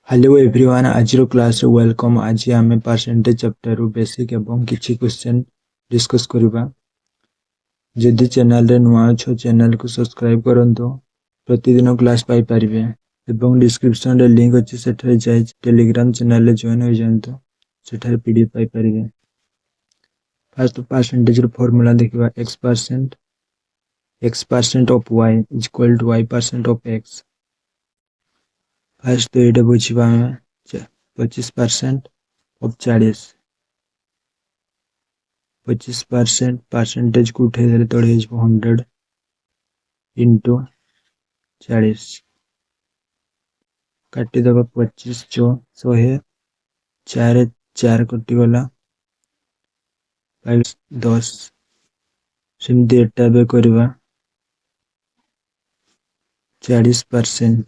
Hello everyone आज class welcome. आज आम परसेंटेज चैप्टर बेसिक एवं किछि क्वेश्चन डिस्कस करबा। जदि चैनल रे नुआ छ चैनल को सब्सक्राइब करंतो प्रतिदिन क्लास पाई परिबे एवं डिस्क्रिप्शन रे लिंक अछि सेठरे जाय टेलीग्राम चैनल रे जॉइन हो जानतो सेठरे पीडीएफ पाई परिबे। फर्स्ट परसेंटेज रो फार्मूला देखिबा x% of y is equal to y% of x। First तो ये बुझा 25% ऑफ 40 25% परसेंटेज को उठे देले तळे 100 इंटू 40 काटी दबा 25 चो 100 4 4 कटि गला 10 सिमती एटा बे करबा 40%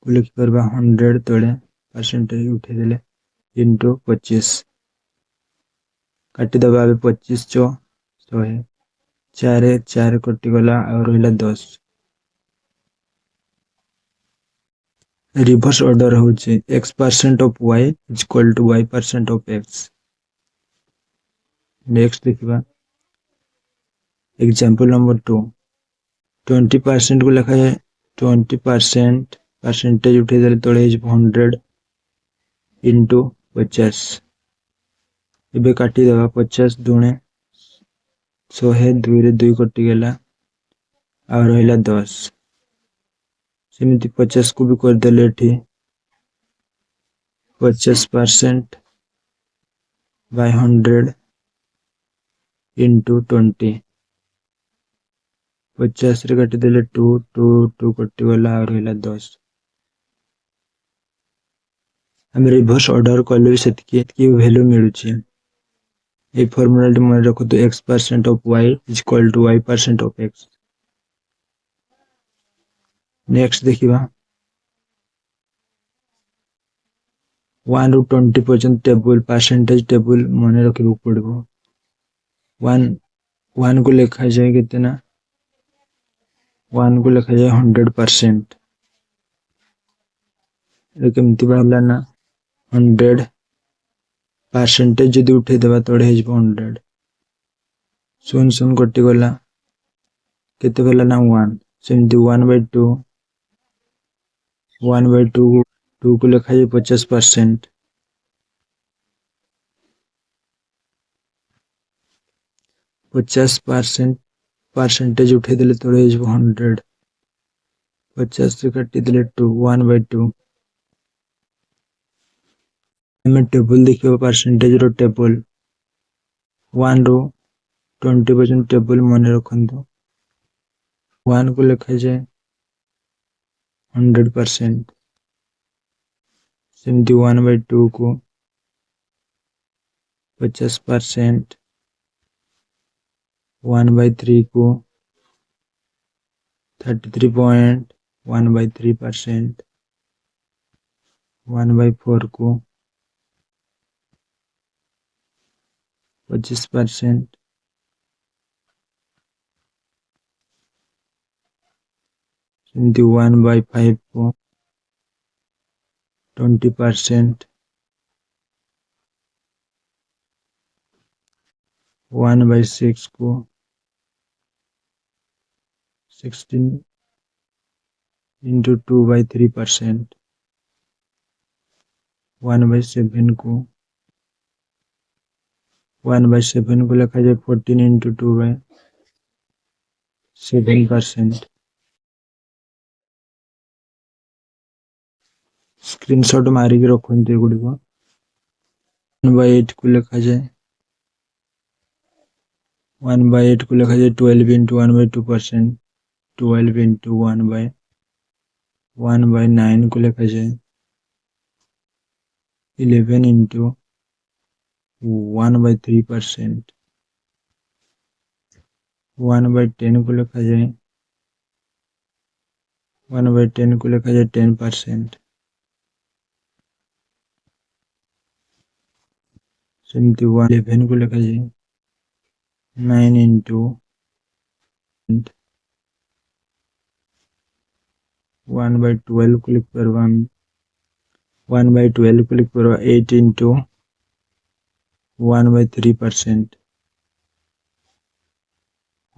को लिख करबा 100 तळे परसेंटेज उठे देले इंटू 25 काटी दबा 25 चो 100 4 4 कटि गला और रहला 10 रिवर्स ऑर्डर होचे x% of y is equal to y% of x। Next देखिबा एग्जांपल नंबर 2 20% को लिखा है 20% परसेंटेज उठे देले तळे 100 इंटू 50 इबे काटी देबा 50 दुणे 100 2 रे 2 कटि गेला और रहला 10 सेमिति 50 को भी कर देले एठी 50% बाय 100 इंटू 20 50 रे काटी देले 2 2 2 कटि गेला और रहला 10 हम रिवर्स ऑर्डर कले सेतकी वैल्यू मिलुची। ए फार्मूला मन रखो तो x% of y is equal to y% of x। Next देखिबा 1 ରୁ 20 पर्यंत टेबल परसेंटेज टेबल मन रखिबो पड़बो। 1 को लिखा जाए कितना 1 को लिखा जाए 100%। ए केमति बाहला ना 100 परसेंटेज जदि उठे देबा तळे हे 100 सुन सुन कटि गला केते भेला ना 1 सेमति 1/2 2 को लिखा जाए 50% 50% परसेंटेज उठे देले तळे 100 50 से काटी देले 2 1/2 हमें टेबल देखियो परसेंटेज रो टेबल 1 रो 20% टेबल मन रखंतो 1 को लिखा जाए 100% सेमति 1/2 को 50% 1/3 को 33.1/3% 1/4 को 25% सेमति 1/5 को 20% 1/6 को 16 into 2/3% 1/7 को 1/7 को लिखा जाए 14 into 2/7%। स्क्रीनशॉट मारी के रखते गुड़ी को 1/8 को लिखा जाए 1/8 को लिखा जाए 12 into 1/2% 12 into 1/9 को लिखा जाए 11 into 1/3% 1/10 को लिखा जाए 1/10 को लिखा जाए 10% सेमति 11 को लिखा जाए 9 into 1/12 को लिख परवा 1/12 को लिख परवा 8 into 1/3%।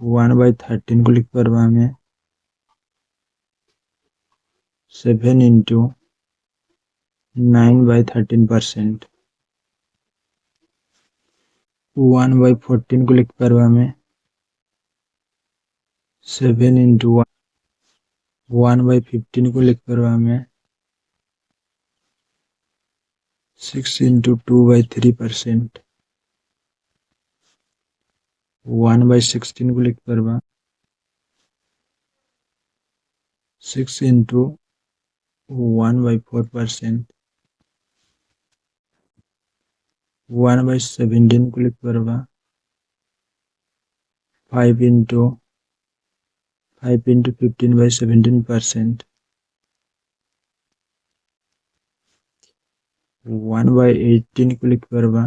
1/13 को लिख परवा हमें 7 into 9/13%। 1/14 को लिख परवा हमें 7 into 1/15 को लिख परवा हमें 6 into 2/3%। 1/16 को लिख परवा 6 into 1/4%। 1/17 को लिख परवा 5 into 15/17%। 1/18 को लिख परवा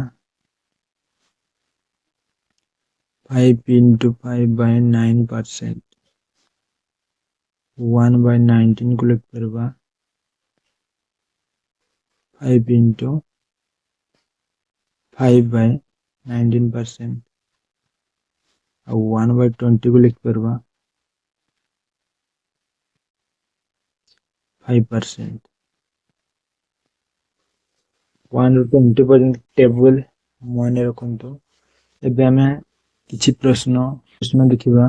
5 into 5/9%। 1/19 को लिख परवा 5 into 5/19%। 1/20 को लिख परवा 5%। 1 ରୁ 20 पर्यंत टेबल मन रखु। एबे हमें किछि प्रश्न देखिबा।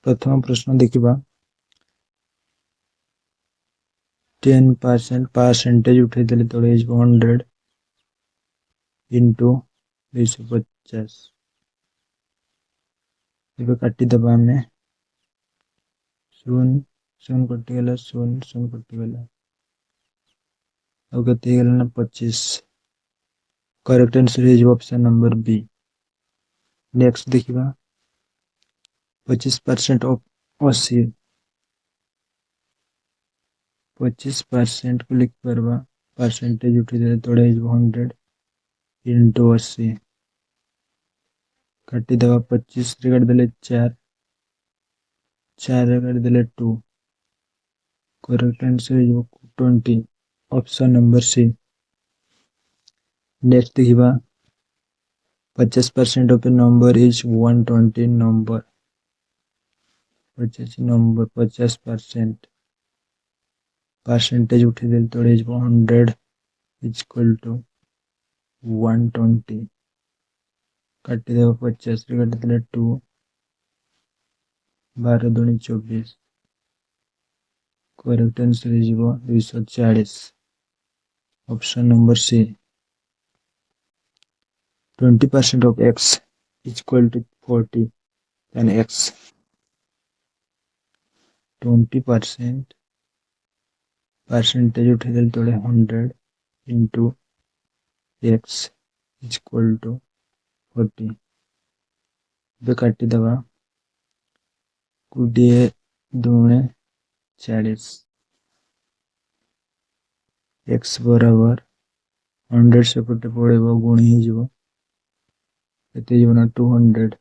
प्रथम प्रश्न देखिबा 10% परसेंटेज उठे देले तळे 100 into 250। एबे काटी दबा हमें 0 0 कटि गेला 0 0 कटि गेला कते गेला ना 25। Correct answer is option number B. Next देखिबा 25% ऑफ 80। 25% को लिख परवा परसेंटेज उठी दे तळे 100 into 80। काटी दबा 25 रे काट देले 4 4 रे काट देले 2। Correct answer is 20 option number C. Next देखिबा 50% of a number is 120 number। 50 number 50% percentage उठी देले तळे 100 is equal to 120। काटी देबा 50 रे काटी देले 2 12 दूनी 24। Correct answer is 240 option number C. 20% of x is equal to 40 then x। 20% percentage उठे देले तळे 100 into x is equal to 40। बे काटी दबा 20 दूने 40। x बराबर 100 से पटे पड़ेबो गुणी ही जीवो एते जीवो ना 200।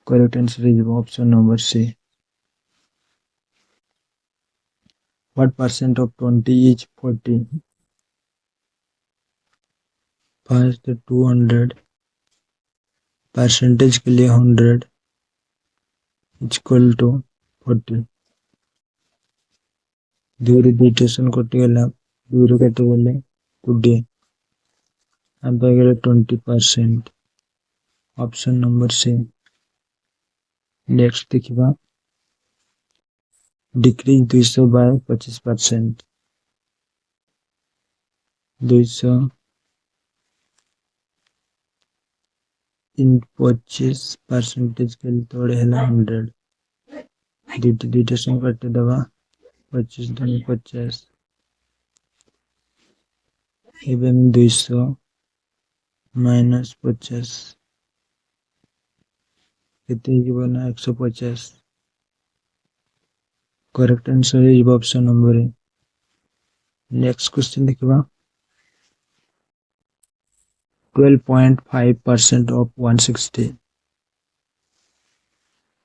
Correct answer is option number C. What percent of 20 is 40? First 200 percentage के लिए 100 इक्वल टू 40। दूर डिटेशन कटि गला दूर कटि गले 20 अब गले 20% ऑप्शन नंबर सी। नेक्स्ट देखिबा डिक्रीज 200 बाय 25%। 200 इन 25% के लिए तोड़े है 100। डिटेशन कटि दबा 25 दूनी 50। एवं 200 माइनस 50 कितने जीवन 150। Correct answer is option number A. Next question देखिबा 12.5% of 160।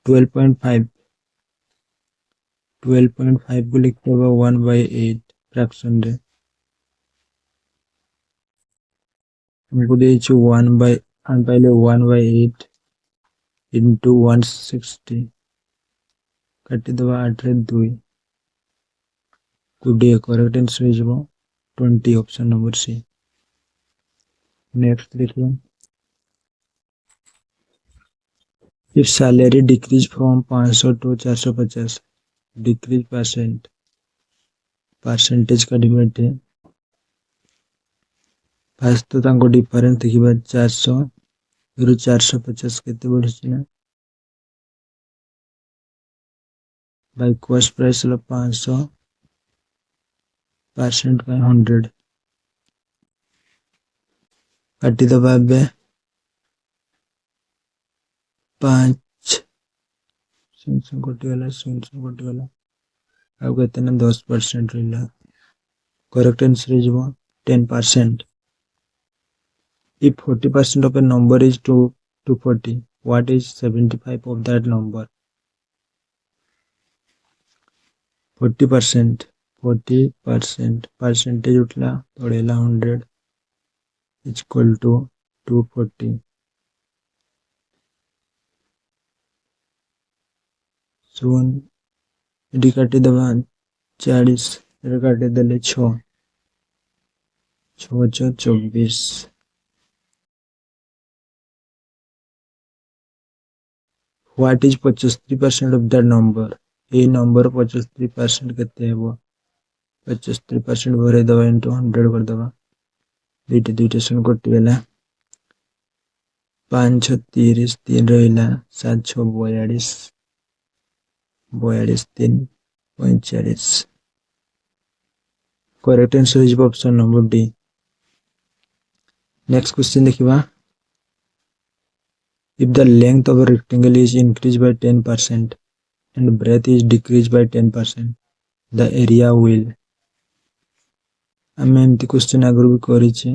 12.5 12.5 को लिख पाबा 1/8 फ्रैक्शन रे हमको देइछु 1/8 into 160 काटी दबा 8 रे 2 कोडिए करेक्ट आंसर हो जबो 20 ऑप्शन नंबर सी। नेक्स्ट देखिए if salary decrease from 500 to 450 decrease percentage का डिमेट है फास्ट तो तांको डिफरेंस देखिबा 400 रु 450 केते बढ़िछि ना बाय कॉस्ट प्राइस ला 500 परसेंट बाय 100 काटी दबा बे 5 सुन कटी गला अब कहते ना 10% रहिला correct answer is 10%. If 40% of a number is 240, what is 75 of that number? 40% percentage उठला तोड़ेला 100 is equal to 240. Soon ED काटी दबा 40 इडी काटी देले 6 24. What is 75% of that number? ये नंबर 75% केते हेबो 75% भरे दबा into 100 कर दबा दुईटे सुन कटी गेला 5 6 30 3 रहिला 7 6 42 3 45 correct answer is option number D. Next question देखिबा if the length of a rectangle is increased by 10% and breadth is decreased by 10% the area will आम एमती क्वेश्चन आगु भी करिछि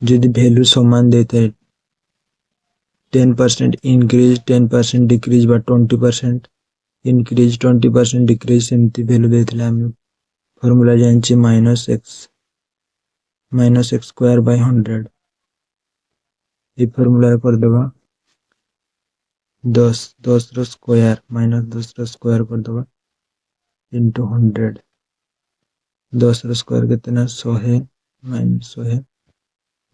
जदि वैल्यू समान देता है 10% इंक्रीज 10% डिक्रीज बा 20% इंक्रीज 20% डिक्रीज एमती वैल्यू देथिला हम फार्मूला जानछि -x स्क्वायर बाय 100 ये फार्मूला कर देबा 10 रो स्क्वायर -10 रो स्क्वायर कर देबा into 100 10 रो स्क्वायर कितना 100 -100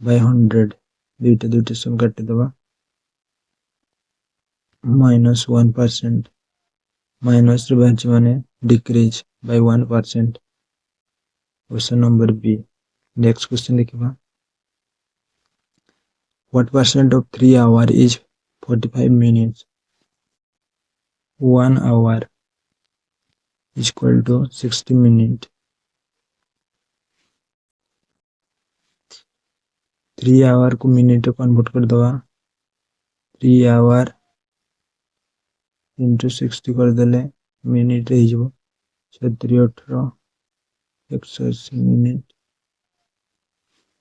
बाय 100 दुईटे सुन काटी देबा -1% माइनस रे बांच माने decrease by 1% option number B. Next question देखिबा what percent of 3 hour is 45 minutes 1 hour is equal to 60 minutes 3 hour को मिनट कन्वर्ट कर दवा 3 hour into 60 कर देले मिनट रही जबो 36 18 180 मिनट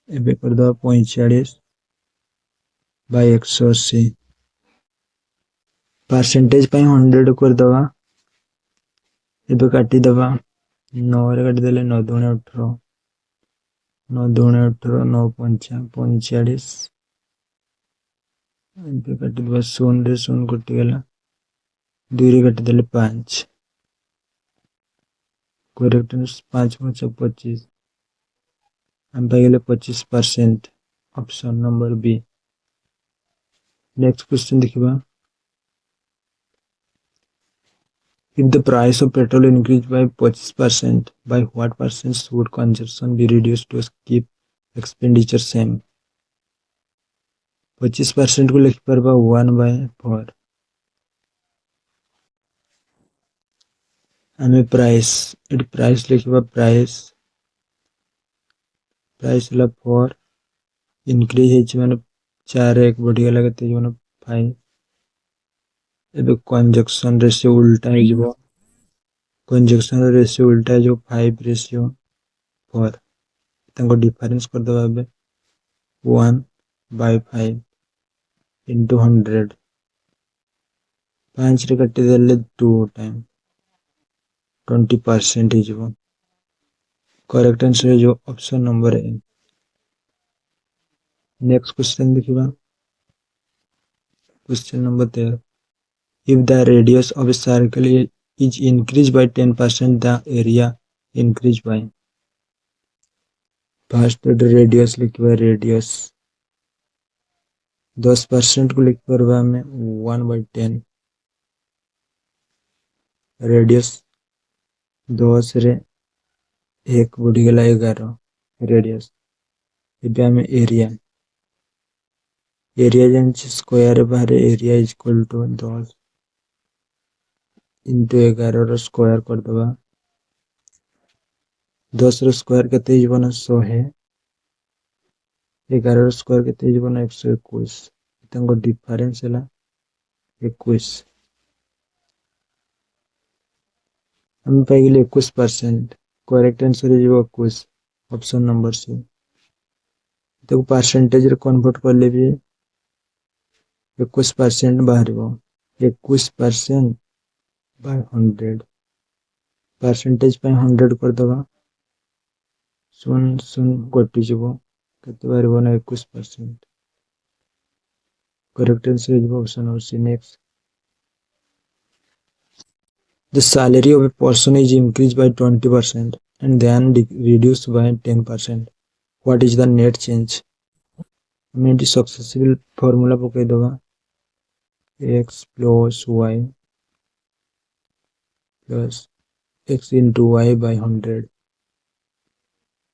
एबे कर दवा 45 बाय 180 परसेंटेज पाई 100 कर दवा एबे काटी दवा 9 रे काटी देले 9 2 18 9 2 18 9 5 45 एबे काटी दवा 0 रे 0 कटि गेला 2 रे काटी देले 5 करेक्ट 5 5 25 हम पाई गेले 25% option number B. Next question देखिबा if the price of petrol increased by 25% by what percent would consumption be reduced to keep expenditure same 25% को लिख परबा 1/4 हमें प्राइस लिखबा प्राइस ला 4 इंक्रीज है माने 4 1 बढ़ी गला केते माने 5 एबे कंजक्शन रेशियो उल्टा है जबो कंजक्शन रेशियो उल्टा है जो 5:4 तंको डिफरेंस कर दबा बे 1/5 into 100 5 रे कटि देले 2 टाइम 20% ही जीवो। करेक्ट आंसर जो option number A. Next question देखिबा। Question number 13। If the radius of a circle is increased by 10%, the area increased by। First radius लिखिबा। रेडियस 10% को लिख परबा में 1/10। रेडियस 10 रे 1 बढ़ी गला 11 रेडियस। इबे हमें एरिया जान स्क्वायर बाहर area is equal to 10 into 11 रो स्क्वायर कर दबा। 10 रो स्क्वायर केते हिजबो ना 100 है। 11 रो स्क्वायर केते हिजबो ना 121। तंगो डिफरेंस हैला 21। हम पाई गेले 21%। करेक्ट आंसर हिजबो 21 ऑप्शन नंबर सी। तो परसेंटेज रे कन्वर्ट कर लेबे 21% बाहरबो। 21% बाय 100 परसेंटेज पे 100 कर दबा। 0 कटि जीवो केते बाहरबो ना 21%। Correct answer is option number C. Next. The salary of a person is increased by 20% and then reduced by 10%. What is the net change? हमें सक्सेसफुल फार्मूला पकई दबा। x plus y plus x into y by 100।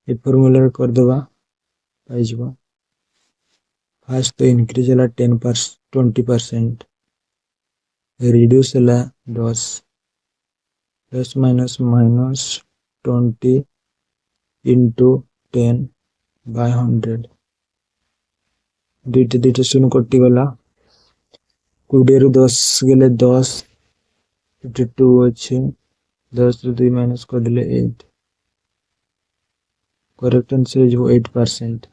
ये formula कर दबा पाई जीवो। First तो increase हला 20%। Reduce हला 10 plus minus minus 20 into 10 by 100। दुईटे शून्य कटि गला। 20 रु 10 गेले 10 52 अच्छे। 10 रु 2 माइनस कर दिले 8। Correct answer is 8%।